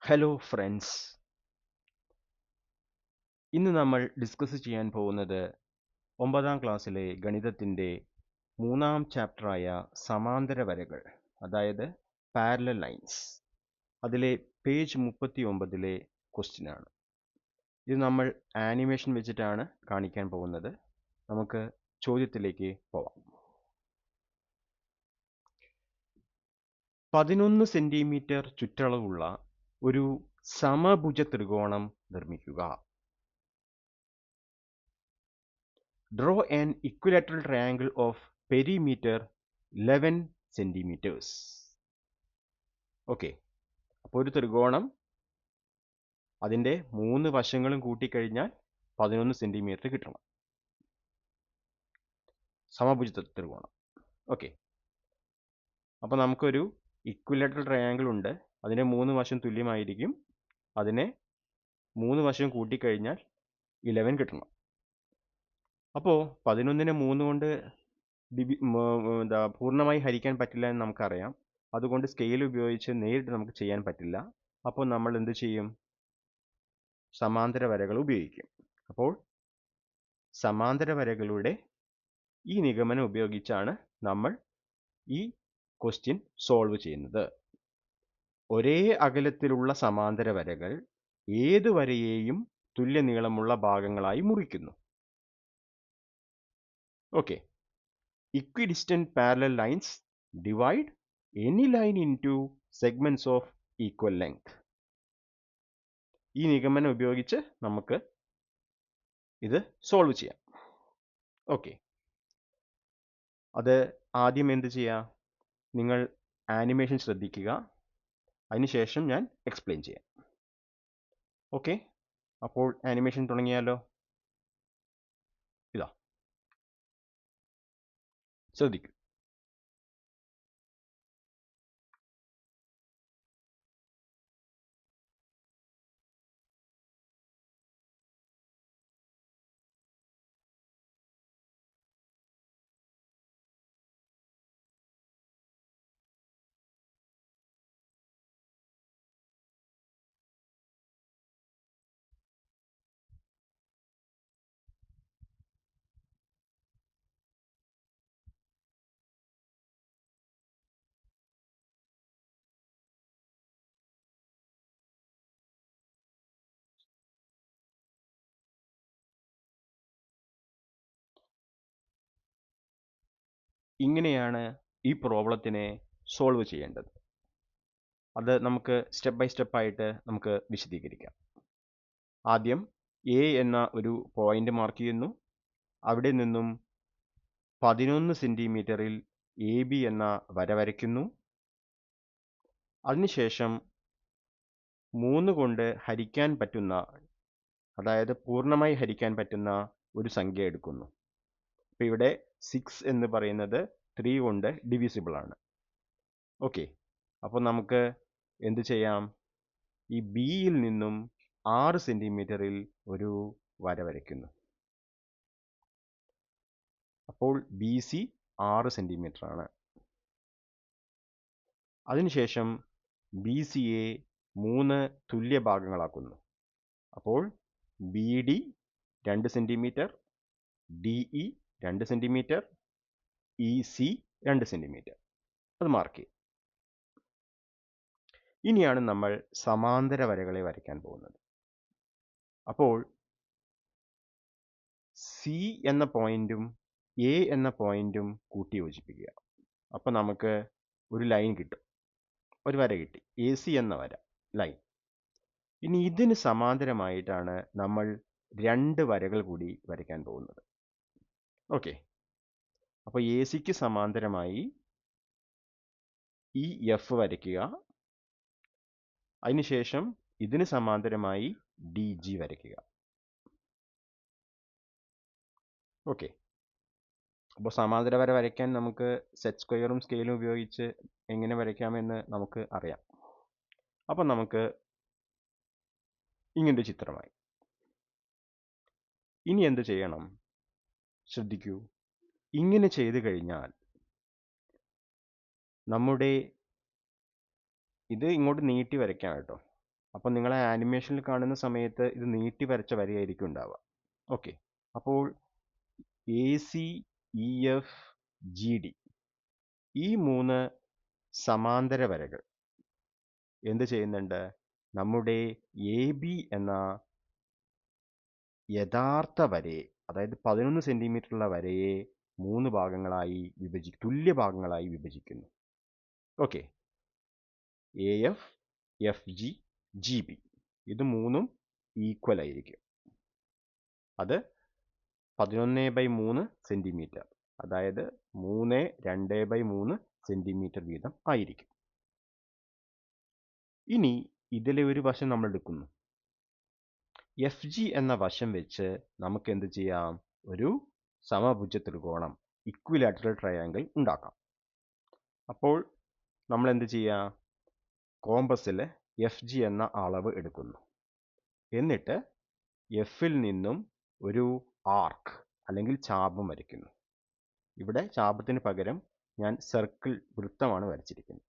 Hello friends, ഇന്ന് നമ്മൾ discuss ചെയ്യാൻ പോകുന്നത് 9ാം ക്ലാസ്സിലെ ഗണിതത്തിൻ്റെ 3ാം ചാപ്റ്ററായ സമാന്തര വരകൾ, അതായത് പാരലൽ ലൈൻസ്. അതിലെ പേജ് 39ലെ ക്വസ്റ്റ്യനാണ്. ഇത് നമ്മൾ ആനിമേഷൻ വെച്ചിട്ടാണ് കാണിക്കാൻ പോകുന്നത്. നമുക്ക് ചോദ്യത്തിലേക്ക് പോവാം. 11 സെന്റിമീറ്റർ ചുറ്റളവുള്ള ഒരു സമഭുജ ത്രികോണം നിർമ്മിക്കുക. Draw an equilateral triangle of perimeter 11 centimeters. Okay, അപ്പോൾ ഒരു ത്രികോണം അതിൻ്റെ 3 വശങ്ങളും കൂട്ടിക്കഴിഞ്ഞാൽ 11 സെന്റിമീറ്റർ കിട്ടണം. സമഭുജ ത്രികോണം. ഓക്കെ, അപ്പോൾ നമുക്കൊരു ഇക്വിലാറ്ററൽ ട്രയാങ്കിൾ ഉണ്ട്. അതിൻ്റെ 3 വശം തുല്യമായിരിക്കും. അതിനെ 3 വശം കൂട്ടിക്കഴിഞ്ഞാൽ 11 കിട്ടണം. അപ്പോൾ 11നെ 3 കൊണ്ട് പൂർണ്ണമായി ഹരിക്കാൻ പറ്റില്ല എന്ന് നമുക്കറിയാം. അതുകൊണ്ട് സ്കെയിൽ ഉപയോഗിച്ച് നേരിട്ട് നമുക്ക് ചെയ്യാൻ പറ്റില്ല. അപ്പോൾ നമ്മൾ എന്ത് ചെയ്യും? സമാന്തര വരകൾ ഉപയോഗിക്കും. അപ്പോൾ സമാന്തര വരകളുടെ ഈ നിഗമനം ഉപയോഗിച്ചാണ് നമ്മൾ ഈ ക്വസ്റ്റ്യൻ സോൾവ് ചെയ്യുന്നത്. ഒരേ അകലത്തിലുള്ള സമാന്തര വരകൾ ഏത് വരയെയും തുല്യ നീളമുള്ള ഭാഗങ്ങളായി മുറിക്കുന്നു. Okay, equidistant parallel lines divide any line into segments of equal length. ഈ നിഗമനം ഉപയോഗിച്ച് നമുക്ക് ഇത് സോൾവ് ചെയ്യാം. ഓക്കെ, അത് ആദ്യം എന്ത് ചെയ്യാം? നിങ്ങൾ ആനിമേഷൻ ശ്രദ്ധിക്കുക. അതിനുശേഷം ഞാൻ എക്സ്പ്ലെയിൻ ചെയ്യാം. ഓക്കെ, അപ്പോൾ ആനിമേഷൻ തുടങ്ങിയാലോ? ഇതാ, ശ്രദ്ധിക്കൂ. ഇങ്ങനെയാണ് ഈ പ്രോബ്ലത്തിനെ സോൾവ് ചെയ്യേണ്ടത്. അത് നമുക്ക് സ്റ്റെപ്പ് ബൈ സ്റ്റെപ്പ് ആയിട്ട് നമുക്ക് വിശദീകരിക്കാം. ആദ്യം എ എന്ന ഒരു പോയിന്റ് മാർക്ക് ചെയ്യുന്നു. അവിടെ നിന്നും 11 സെന്റിമീറ്ററിൽ എ ബി എന്ന വര വരയ്ക്കുന്നു. അതിനുശേഷം 3 കൊണ്ട് ഹരിക്കാൻ പറ്റുന്ന, അതായത് പൂർണ്ണമായി ഹരിക്കാൻ പറ്റുന്ന ഒരു സംഖ്യ എടുക്കുന്നു. അപ്പോൾ ഇവിടെ 6 എന്ന് പറയുന്നത് 3 കൊണ്ട് ഡിവിസിബിൾ ആണ്. ഓക്കെ, അപ്പോൾ നമുക്ക് എന്ത് ചെയ്യാം? ഈ ബിയിൽ നിന്നും 6 സെന്റിമീറ്ററിൽ ഒരു വര വരയ്ക്കുന്നു. അപ്പോൾ ബി സി 6 സെന്റിമീറ്റർ ആണ്. അതിനുശേഷം ബി സിയെ 3 തുല്യ ഭാഗങ്ങളാക്കുന്നു. അപ്പോൾ B D 2 centimetre, D E 2 centimetre, E C 2 centimetre. അത് മാർക്ക് ചെയ്യും. ഇനിയാണ് നമ്മൾ സമാന്തര വരകളെ വരയ്ക്കാൻ പോകുന്നത്. അപ്പോൾ സി എന്ന പോയിന്റും എ എന്ന പോയിന്റും കൂട്ടി യോജിപ്പിക്കുക. അപ്പോൾ നമുക്ക് ഒരു ലൈൻ കിട്ടും, ഒരു വര കിട്ടി, എ സി എന്ന വര, ലൈൻ. ഇനി ഇതിന് സമാന്തരമായിട്ടാണ് നമ്മൾ 2 വരകൾ കൂടി വരയ്ക്കാൻ പോകുന്നത്. ഓക്കെ, അപ്പോൾ എ സിക്ക് സമാന്തരമായി ഈ എഫ് വരയ്ക്കുക. അതിനുശേഷം ഇതിന് സമാന്തരമായി ഡി ജി വരയ്ക്കുക. ഓക്കെ, അപ്പോൾ സമാന്തര വര വരയ്ക്കാൻ നമുക്ക് സെറ്റ് സ്ക്വയറും സ്കെയിലും ഉപയോഗിച്ച് എങ്ങനെ വരയ്ക്കാമെന്ന് നമുക്ക് അറിയാം. അപ്പം നമുക്ക് ഇങ്ങനൊരു ചിത്രമായി. ഇനി എന്ത് ചെയ്യണം? ശ്രദ്ധിക്കൂ. ഇങ്ങനെ ചെയ്തു കഴിഞ്ഞാൽ നമ്മുടെ ഇത് ഇങ്ങോട്ട് നീട്ടി വരയ്ക്കാം കേട്ടോ. അപ്പോൾ നിങ്ങൾ ആനിമേഷനിൽ കാണുന്ന സമയത്ത് ഇത് നീട്ടി വരച്ച വരയായിരിക്കും ഉണ്ടാവുക. ഓക്കെ, അപ്പോൾ ACEFGD ഈ 3 സമാന്തര വരകൾ എന്ത് ചെയ്യുന്നുണ്ട്? നമ്മുടെ AB എന്ന യഥാർത്ഥ വരയെ, അതായത് 11 സെന്റിമീറ്റർ ഉള്ള വരയെ 3 ഭാഗങ്ങളായി തുല്യ ഭാഗങ്ങളായി വിഭജിക്കുന്നു. ഓക്കെ, AF, FG, GB ഇത് 3ഉം ഈക്വൽ ആയിരിക്കും. അത് 11/3 സെന്റിമീറ്റർ, അതായത് 3/2/3 സെന്റിമീറ്റർ വീതം ആയിരിക്കും. ഇനി ഇതിലെ ഒരു വശം നമ്മൾ എടുക്കുന്നു. FG എന്ന വശം വെച്ച് നമുക്ക് എന്ത് ചെയ്യാം? ഒരു സമഭുജ ത്രികോണം, ഇക്വിലാറ്ററൽ ട്രയാങ്കിൾ ഉണ്ടാക്കാം. അപ്പോൾ നമ്മൾ എന്ത് ചെയ്യാം? കോമ്പസിൽ FG എന്ന അളവ് എടുക്കുന്നു. എന്നിട്ട് എഫിൽ നിന്നും ഒരു ആർക്ക് അല്ലെങ്കിൽ ചാപം വരയ്ക്കുന്നു. ഇവിടെ ചാപത്തിന് പകരം ഞാൻ സർക്കിൾ, വൃത്തമാണ് വരച്ചിരിക്കുന്നത്.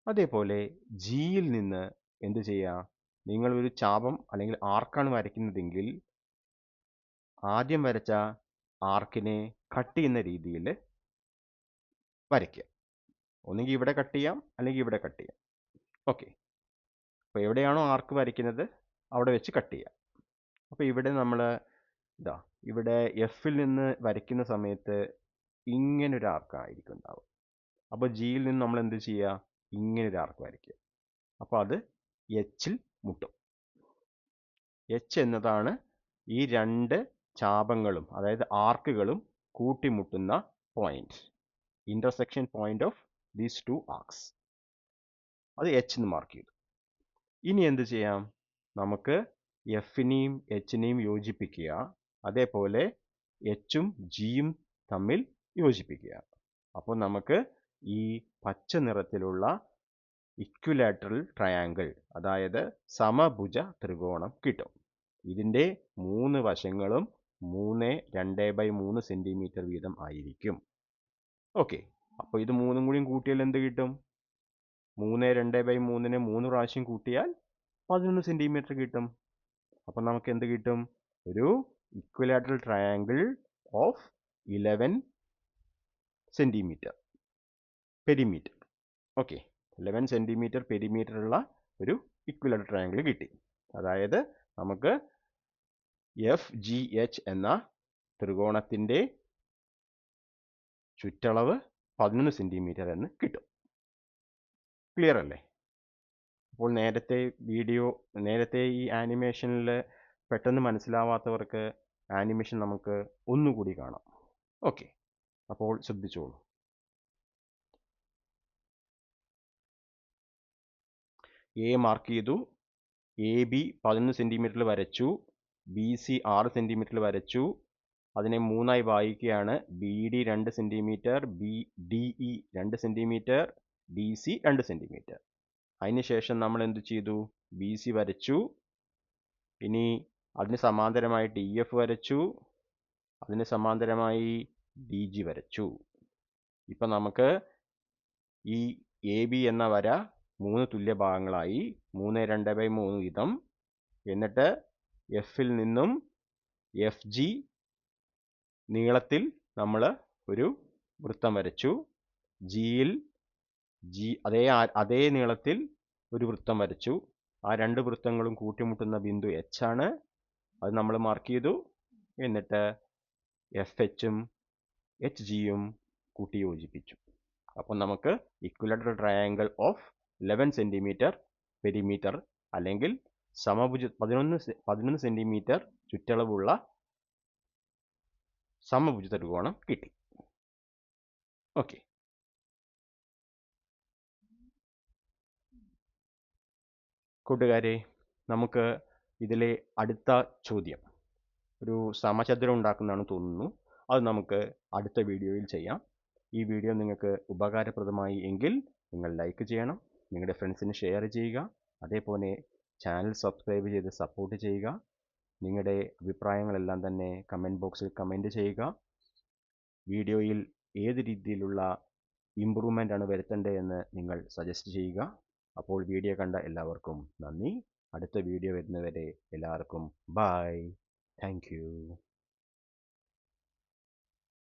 അതേപോലെ ജിയിൽ നിന്ന് എന്ത് ചെയ്യാം? നിങ്ങൾ ഒരു ചാപം അല്ലെങ്കിൽ ആർക്കാണ് വരയ്ക്കുന്നതെങ്കിൽ ആദ്യം വരച്ച ആർക്കിനെ കട്ട് ചെയ്യുന്ന രീതിയിൽ വരയ്ക്കുക. ഒന്നുകിൽ ഇവിടെ കട്ട് ചെയ്യാം, അല്ലെങ്കിൽ ഇവിടെ കട്ട് ചെയ്യാം. ഓക്കെ, അപ്പോൾ എവിടെയാണോ ആർക്ക് വരയ്ക്കുന്നത് അവിടെ വെച്ച് കട്ട് ചെയ്യാം. അപ്പോൾ ഇവിടെ നമ്മൾ ഇവിടെ എഫിൽ നിന്ന് വരയ്ക്കുന്ന സമയത്ത് ഇങ്ങനൊരു ആർക്കായിരിക്കും ഉണ്ടാവുക. അപ്പോൾ ജിയിൽ നിന്ന് നമ്മൾ എന്ത് ചെയ്യുക? ഇങ്ങനൊരു ആർക്ക് വരയ്ക്കുക. അപ്പോൾ അത് എച്ചിൽ മുട്ടും. എച്ച് എന്നതാണ് ഈ 2 ചാപങ്ങളും, അതായത് ആർക്കുകളും കൂട്ടിമുട്ടുന്ന point, intersection point of these 2 arcs. അത് എച്ച് എന്ന് മാർക്ക് ചെയ്തു. ഇനി എന്ത് ചെയ്യാം? നമുക്ക് എഫിനെയും എച്ചിനെയും യോജിപ്പിക്കുക. അതേപോലെ എച്ചും ജിയും തമ്മിൽ യോജിപ്പിക്കുക. അപ്പോൾ നമുക്ക് ഈ പച്ച നിറത്തിലുള്ള ഇക്വിലാറ്ററൽ ട്രയാങ്കിൾ, അതായത് സമഭുജ ത്രികോണം കിട്ടും. ഇതിൻ്റെ 3 വശങ്ങളും 3/2/3 സെന്റിമീറ്റർ വീതം ആയിരിക്കും. ഓക്കെ, അപ്പോൾ ഇത് 3ഉം കൂടി കൂട്ടിയാൽ എന്ത് കിട്ടും? 3/2/3നെ 3 പ്രാവശ്യം കൂട്ടിയാൽ 11 സെന്റിമീറ്റർ കിട്ടും. അപ്പോൾ നമുക്ക് എന്ത് കിട്ടും? ഒരു equilateral triangle of 11 centimetre perimeter. Okay, 11 centimetre perimeter ഉള്ള ഒരു ഇക്വിലാറ്ററൽ ട്രയാങ്കിൾ കിട്ടി. അതായത് നമുക്ക് FGH എന്ന ത്രികോണത്തിൻ്റെ ചുറ്റളവ് 11 സെന്റിമീറ്റർ എന്ന് കിട്ടും. ക്ലിയർ അല്ലേ? അപ്പോൾ നേരത്തെ ഈ ആനിമേഷനിൽ പെട്ടെന്ന് മനസ്സിലാവാത്തവർക്ക് ആനിമേഷൻ നമുക്ക് ഒന്നുകൂടി കാണാം. ഓക്കെ, അപ്പോൾ ശ്രദ്ധിച്ചോളൂ. എ മാർക്ക് ചെയ്തു, AB 11 സെന്റിമീറ്ററിൽ വരച്ചു, BC 6 സെന്റിമീറ്ററിൽ വരച്ചു. അതിനെ 3ആയി ഭാഗിക്കുകയാണ്. BD 2 centimetre, DE 2 centimetre, DC 2 centimetre. അതിനുശേഷം നമ്മൾ എന്ത് ചെയ്തു? BC വരച്ചു. ഇനി അതിന് സമാന്തരമായിട്ട് EF വരച്ചു. അതിന് സമാന്തരമായി DG വരച്ചു. ഇപ്പം നമുക്ക് ഈ AB എന്ന വര 3 തുല്യ ഭാഗങ്ങളായി, 3/2/3 വീതം. എന്നിട്ട് എഫിൽ നിന്നും FG നീളത്തിൽ നമ്മൾ ഒരു വൃത്തം വരച്ചു. ജിയിൽ അതേ നീളത്തിൽ ഒരു വൃത്തം വരച്ചു. ആ 2 വൃത്തങ്ങളും കൂട്ടിമുട്ടുന്ന ബിന്ദു H ആണ്. അത് നമ്മൾ മാർക്ക് ചെയ്തു. എന്നിട്ട് FHഉം HGയും കൂട്ടി യോജിപ്പിച്ചു. അപ്പോൾ നമുക്ക് equilateral triangle of 11 centimetre perimeter, അല്ലെങ്കിൽ സമഭുജ 11 സെന്റിമീറ്റർ ചുറ്റളവുള്ള സമഭുജ ത്രികോണം കിട്ടി. ഓക്കെ, കൂട്ടുകാരെ, നമുക്ക് ഇതിലെ അടുത്ത ചോദ്യം ഒരു സമചതുരം ഉണ്ടാക്കുന്നതാണ് തോന്നുന്നു. അത് നമുക്ക് അടുത്ത വീഡിയോയിൽ ചെയ്യാം. ഈ വീഡിയോ നിങ്ങൾക്ക് ഉപകാരപ്രദമായി എങ്കിൽ നിങ്ങൾ ലൈക്ക് ചെയ്യണം, നിങ്ങളുടെ ഫ്രണ്ട്സിന് ഷെയർ ചെയ്യുക. അതേപോലെ ചാനൽ സബ്സ്ക്രൈബ് ചെയ്ത് സപ്പോർട്ട് ചെയ്യുക. നിങ്ങളുടെ അഭിപ്രായങ്ങളെല്ലാം തന്നെ കമൻറ്റ് ബോക്സിൽ കമൻറ്റ് ചെയ്യുക. വീഡിയോയിൽ ഏത് രീതിയിലുള്ള ഇമ്പ്രൂവ്മെൻ്റ് ആണ് വരുത്തേണ്ടതെന്ന് നിങ്ങൾ സജസ്റ്റ് ചെയ്യുക. അപ്പോൾ വീഡിയോ കണ്ട എല്ലാവർക്കും നന്ദി. അടുത്ത വീഡിയോ വരുന്നവരെ എല്ലാവർക്കും ബൈ. Thank you.